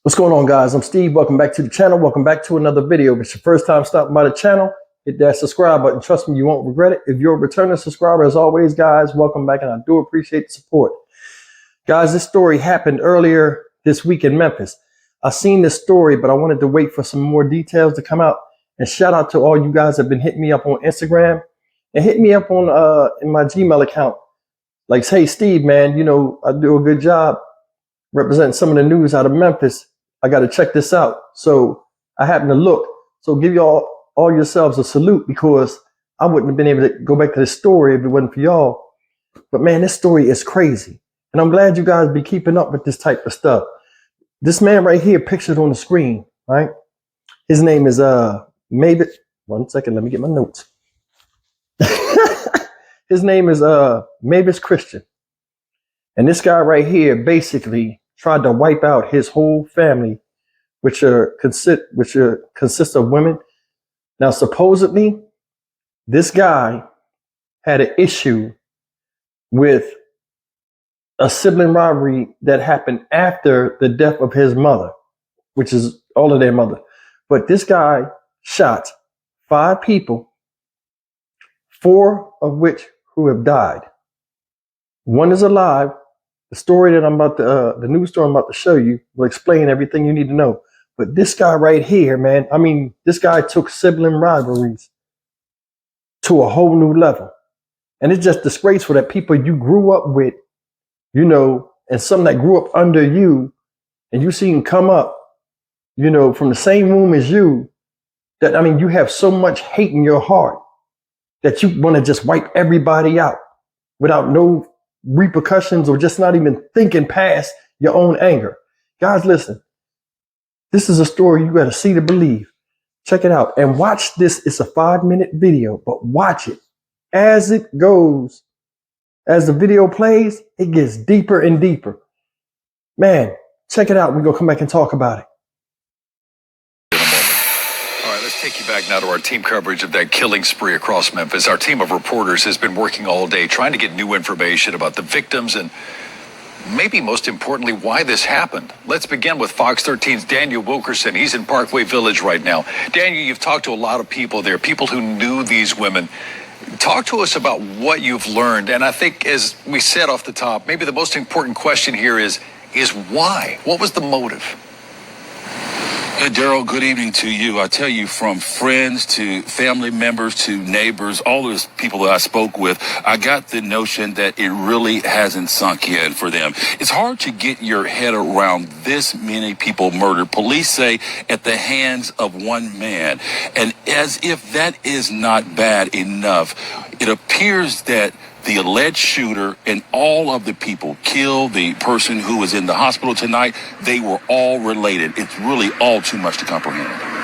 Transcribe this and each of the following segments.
What's going on, guys? I'm Steve. Welcome back to the channel. Welcome back to another video. If it's your first time stopping by the channel, hit that subscribe button. Trust me, you won't regret it. If you're a returning subscriber, as always, guys, welcome back, and I do appreciate the support. Guys, this story happened earlier this week in Memphis. I seen this story, but I wanted to wait for some more details to come out. And shout out to all you guys that have been hitting me up on Instagram and hit me up on in my Gmail account. Like, hey, Steve, man, you know, I do a good job representing some of the news out of Memphis. I got to check this out. So I happened to look. So give y'all all yourselves a salute, because I wouldn't have been able to go back to this story if it wasn't for y'all. But man, this story is crazy. And I'm glad you guys be keeping up with this type of stuff. This man right here pictured on the screen, right? His name is Mavis. 1 second, let me get my notes. His name is Mavis Christian. And this guy right here basically tried to wipe out his whole family, which consists of women. Now, supposedly, this guy had an issue with a sibling rivalry that happened after the death of his mother, which is all of their mother. But this guy shot 5 people, 4 of which who have died. 1 is alive. The story that I'm about to, the news story I'm about to show you will explain everything you need to know. But this guy right here, man, I mean, this guy took sibling rivalries to a whole new level. And it's just disgraceful that people you grew up with, you know, and some that grew up under you, and you see them come up, you know, from the same womb as you, that, I mean, you have so much hate in your heart that you want to just wipe everybody out without no repercussions, or just not even thinking past your own anger. Guys, listen, this is a story you got to see to believe. Check it out and watch this. It's a 5-minute video, but watch it as it goes. As the video plays, it gets deeper and deeper. Man, check it out. We're going to come back and talk about it. Let's take you back now to our team coverage of that killing spree across Memphis. Our team of reporters has been working all day trying to get new information about the victims and maybe most importantly why this happened. Let's begin with Fox 13's Daniel Wilkerson. He's in Parkway Village right now. Daniel, you've talked to a lot of people there, people who knew these women. Talk to us about what you've learned. And I think, as we said off the top, maybe the most important question here is why? What was the motive? Daryl, good evening to you. I tell you, from friends to family members to neighbors, all those people that I spoke with, I got the notion that it really hasn't sunk in for them. It's hard to get your head around this many people murdered. Police say at the hands of one man. And as if that is not bad enough, it appears that the alleged shooter and all of the people killed, the person who was in the hospital tonight, they were all related. It's really all too much to comprehend.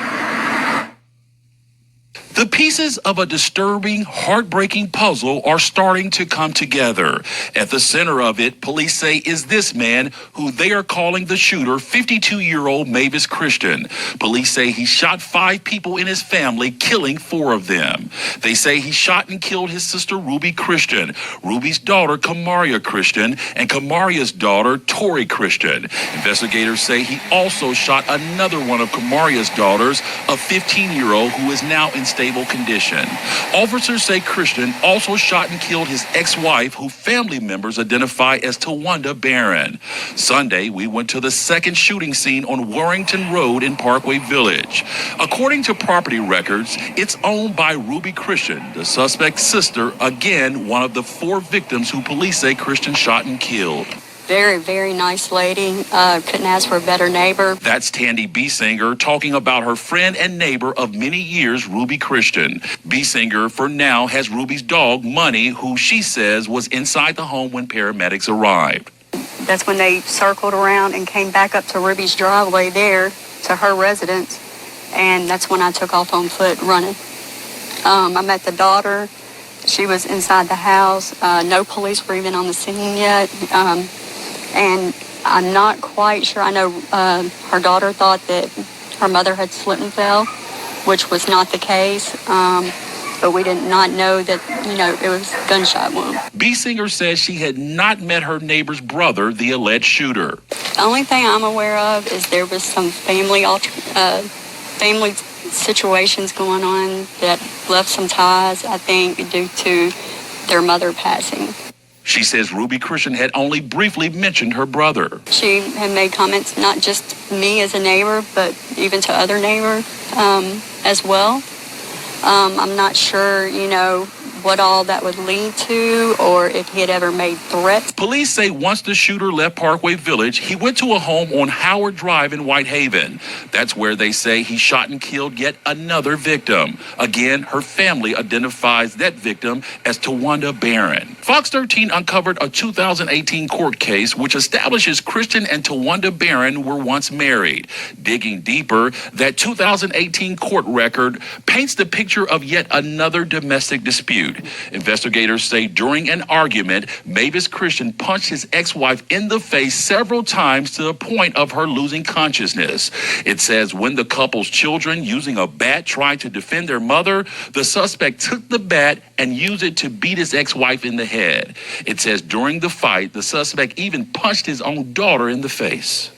The pieces of a disturbing, heartbreaking puzzle are starting to come together. At the center of it, police say, is this man who they are calling the shooter, 52-year-old Mavis Christian. Police say he shot 5 people in his family, killing 4 of them. They say he shot and killed his sister, Ruby Christian, Ruby's daughter, Kamaria Christian, and Kamaria's daughter, Tori Christian. Investigators say he also shot another one of Kamaria's daughters, a 15-year-old who is now in stable condition. Officers say Christian also shot and killed his ex-wife, who family members identify as Tawanda Barron. Sunday, we went to the second shooting scene on Warrington Road in Parkway Village. According to property records, it's owned by Ruby Christian, the suspect's sister, again, one of the 4 victims who police say Christian shot and killed. Very, very nice lady. Couldn't ask for a better neighbor. That's Tandy Biesinger talking about her friend and neighbor of many years, Ruby Christian. Biesinger, for now, has Ruby's dog, Money, who she says was inside the home when paramedics arrived. That's when they circled around and came back up to Ruby's driveway there to her residence. And that's when I took off on foot running. I met the daughter. She was inside the house. No police were even on the scene yet. And I'm not quite sure. I know her daughter thought that her mother had slipped and fell, which was not the case. but we did not know that, it was gunshot wound. B. Singer says she had not met her neighbor's brother, the alleged shooter. The only thing I'm aware of is there was some family situations going on that left some ties, I think, due to their mother passing. She says Ruby Christian had only briefly mentioned her brother. She had made comments, not just me as a neighbor, but even to other neighbors as well. I'm not sure, what all that would lead to, or if he had ever made threats. Police say once the shooter left Parkway Village, he went to a home on Howard Drive in Whitehaven. That's where they say he shot and killed yet another victim. Again, her family identifies that victim as Tawanda Barron. Fox 13 uncovered a 2018 court case which establishes Christian and Tawanda Barron were once married. Digging deeper, that 2018 court record paints the picture of yet another domestic dispute. Investigators say during an argument, Mavis Christian punched his ex-wife in the face several times to the point of her losing consciousness. It says when the couple's children, using a bat, tried to defend their mother, the suspect took the bat and used it to beat his ex-wife in the head. It says during the fight, the suspect even punched his own daughter in the face.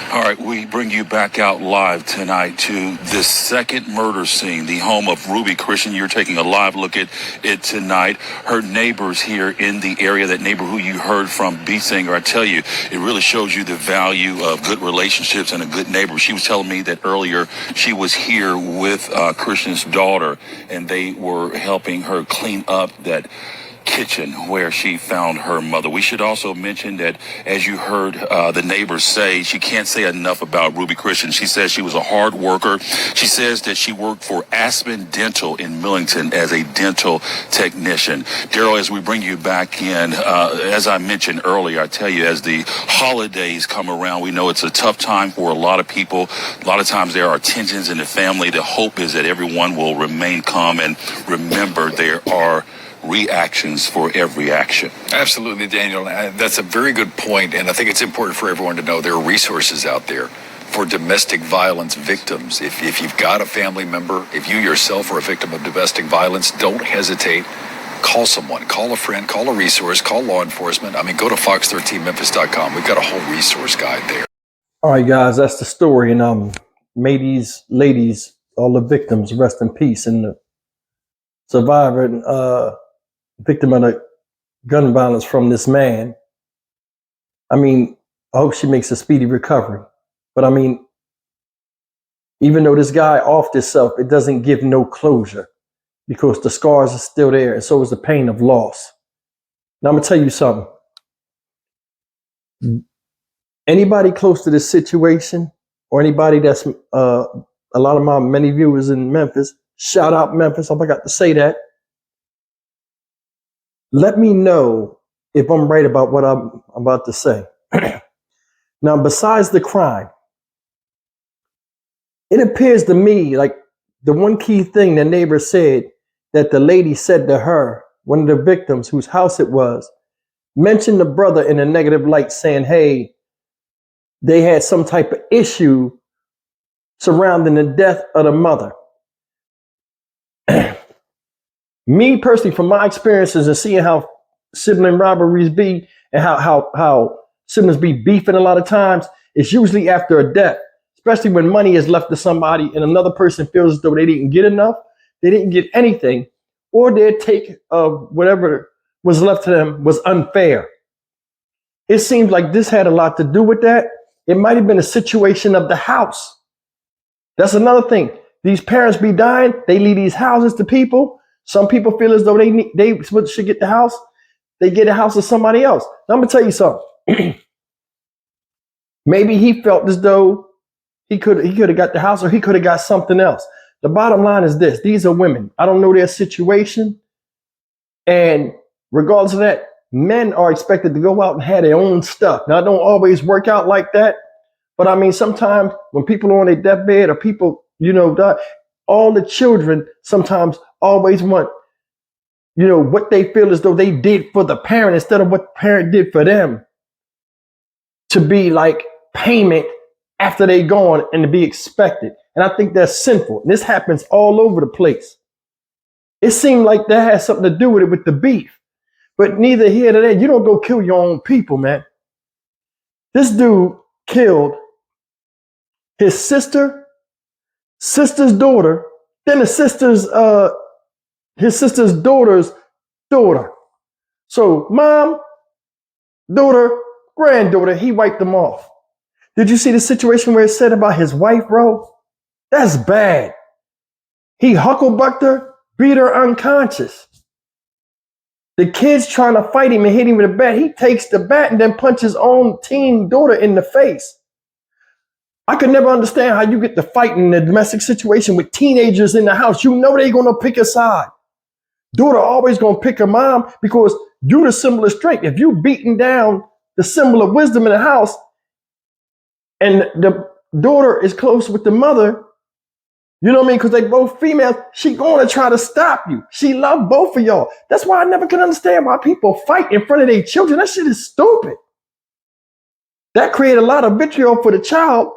All right, we bring you back out live tonight to this second murder scene, the home of Ruby Christian. You're taking a live look at it tonight. Her neighbors here in the area, that neighbor who you heard from, B. Singer, I tell you, it really shows you the value of good relationships and a good neighbor. She was telling me that earlier she was here with Christian's daughter, and they were helping her clean up that kitchen where she found her mother. We should also mention that, as you heard the neighbors say, she can't say enough about Ruby Christian. She says she was a hard worker. She says that she worked for Aspen Dental in Millington as a dental technician. Daryl, as we bring you back in, as I mentioned earlier, I tell you, as the holidays come around, we know it's a tough time for a lot of people. A lot of times there are tensions in the family. The hope is that everyone will remain calm and remember there are reactions for every action. Absolutely, Daniel. That's a very good point, and I think it's important for everyone to know there are resources out there for domestic violence victims. If you've got a family member, if you yourself are a victim of domestic violence, don't hesitate. Call someone, call a friend, call a resource, call law enforcement. Go to fox13memphis.com. We've got a whole resource guide there. All right, guys, that's the story. And may these ladies, all the victims, rest in peace. And the survivor and victim of the gun violence from this man, I hope she makes a speedy recovery. But even though this guy offed himself, it doesn't give no closure, because the scars are still there, and so is the pain of loss. Now, I'm going to tell you something. Anybody close to this situation, or anybody that's a lot of my many viewers in Memphis, shout out Memphis, I forgot to say that. Let me know if I'm right about what I'm about to say. Now, besides the crime, it appears to me like the one key thing the neighbor said that the lady said to her, one of the victims whose house it was, mentioned the brother in a negative light, saying, hey, they had some type of issue surrounding the death of the mother. Me personally, from my experiences and seeing how sibling rivalries be and how siblings be beefing a lot of times, it's usually after a death, especially when money is left to somebody and another person feels as though they didn't get enough, they didn't get anything, or their take of whatever was left to them was unfair. It seems like this had a lot to do with that. It might have been a situation of the house. That's another thing. These parents be dying, they leave these houses to people. Some people feel as though they should get the house. They get a house of somebody else. Now, I'm going to tell you something. Maybe he felt as though he could have got the house, or he could have got something else. The bottom line is this. These are women. I don't know their situation. And regardless of that, men are expected to go out and have their own stuff. Now, it don't always work out like that. But sometimes when people are on their deathbed, or people, die, all the children sometimes always want, what they feel as though they did for the parent instead of what the parent did for them, to be like payment after they gone and to be expected. And I think that's sinful. And this happens all over the place. It seemed like that has something to do with it, with the beef. But neither here nor there. You don't go kill your own people, man. This dude killed his sister's daughter, then his sister's daughter's daughter. So mom, daughter, granddaughter, he wiped them off. Did you see the situation where it said about his wife, bro? That's bad. He hucklebucked her, beat her unconscious. The kid's trying to fight him and hit him with a bat. He takes the bat and then punches his own teen daughter in the face. I could never understand how you get to fight in a domestic situation with teenagers in the house. You know they're going to pick a side. Daughter always going to pick her mom because you the symbol of strength. If you beating down the symbol of wisdom in the house and the daughter is close with the mother, you know what I mean? Because they both females, she going to try to stop you. She loved both of y'all. That's why I never can understand why people fight in front of their children. That shit is stupid. That created a lot of vitriol for the child,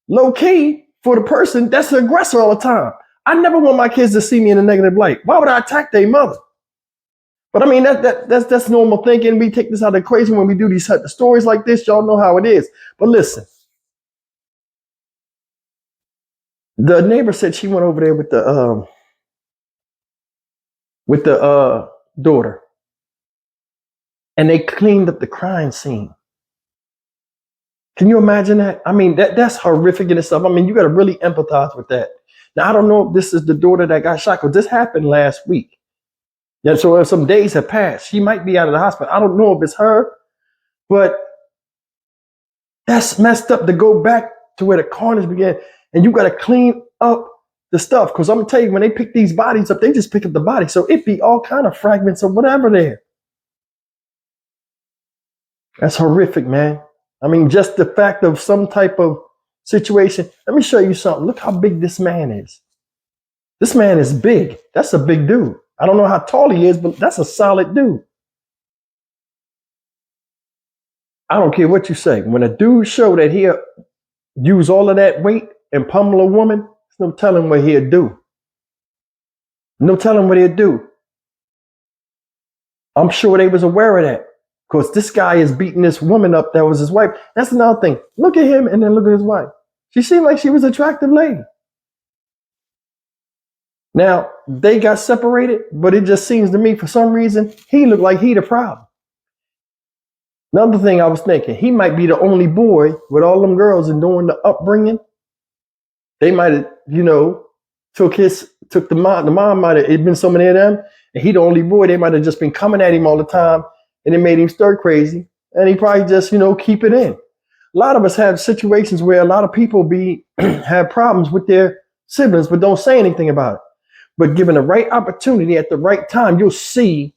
low key for the person that's the aggressor all the time. I never want my kids to see me in a negative light. Why would I attack their mother? But I mean, that's normal thinking. We take this out of the equation when we do these type of stories like this. Y'all know how it is. But listen. The neighbor said she went over there with the daughter, and they cleaned up the crime scene. Can you imagine that? I mean, that's horrific in itself. I mean, you got to really empathize with that. Now, I don't know if this is the daughter that got shot, because this happened last week. Yeah, so some days have passed. She might be out of the hospital. I don't know if it's her, but that's messed up to go back to where the carnage began. And you got to clean up the stuff. Because I'm going to tell you, when they pick these bodies up, they just pick up the body. So it be all kind of fragments of whatever there. That's horrific, man. I mean, just the fact of some type of situation. Let me show you something. Look how big this man is. This man is big. That's a big dude. I don't know how tall he is, but that's a solid dude. I don't care what you say. When a dude show that he'll use all of that weight and pummel a woman, there's no telling what he'll do. No telling what he'll do. I'm sure they was aware of that. Because this guy is beating this woman up that was his wife. That's another thing. Look at him and then look at his wife. She seemed like she was an attractive lady. Now, they got separated, but it just seems to me, for some reason, he looked like he the problem. Another thing I was thinking, he might be the only boy with all them girls and doing the upbringing. They might have, took the mom. The mom might have, it been so many of them, and he the only boy. They might have just been coming at him all the time, and it made him stir crazy. And he probably just, keep it in. A lot of us have situations where a lot of people have problems with their siblings, but don't say anything about it. But given the right opportunity at the right time, you'll see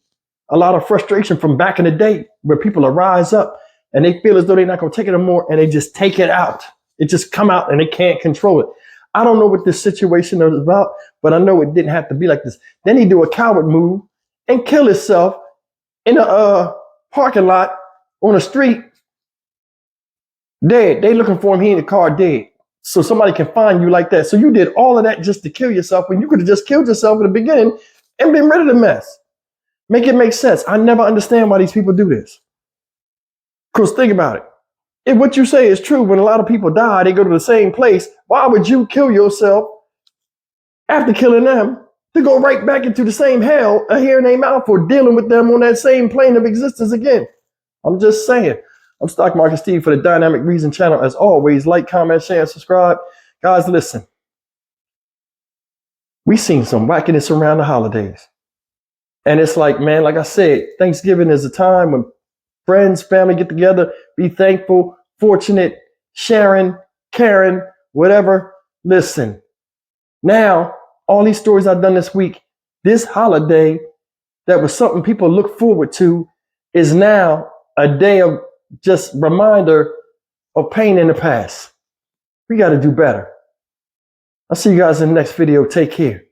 a lot of frustration from back in the day where people will rise up and they feel as though they're not going to take it anymore, and they just take it out. It just come out and they can't control it. I don't know what this situation is about, but I know it didn't have to be like this. Then he do a coward move and kill himself in a parking lot on a street, dead. They looking for him. He in the car, dead. So somebody can find you like that. So you did all of that just to kill yourself when you could have just killed yourself in the beginning and been rid of the mess. Make it make sense. I never understand why these people do this. Because think about it. If what you say is true, when a lot of people die, they go to the same place. Why would you kill yourself after killing them to go right back into the same hell, a hair in their mouth, for dealing with them on that same plane of existence again? I'm just saying. I'm Stock Market Steve for the Dynamic Reason channel. As always, like, comment, share, and subscribe. Guys, listen. We seen some wackiness around the holidays. And it's like, man, like I said, Thanksgiving is a time when friends, family get together, be thankful, fortunate, sharing, caring, whatever. Listen, now, all these stories I've done this week, this holiday that was something people look forward to is now a day of just reminder of pain in the past. We got to do better. I'll see you guys in the next video. Take care.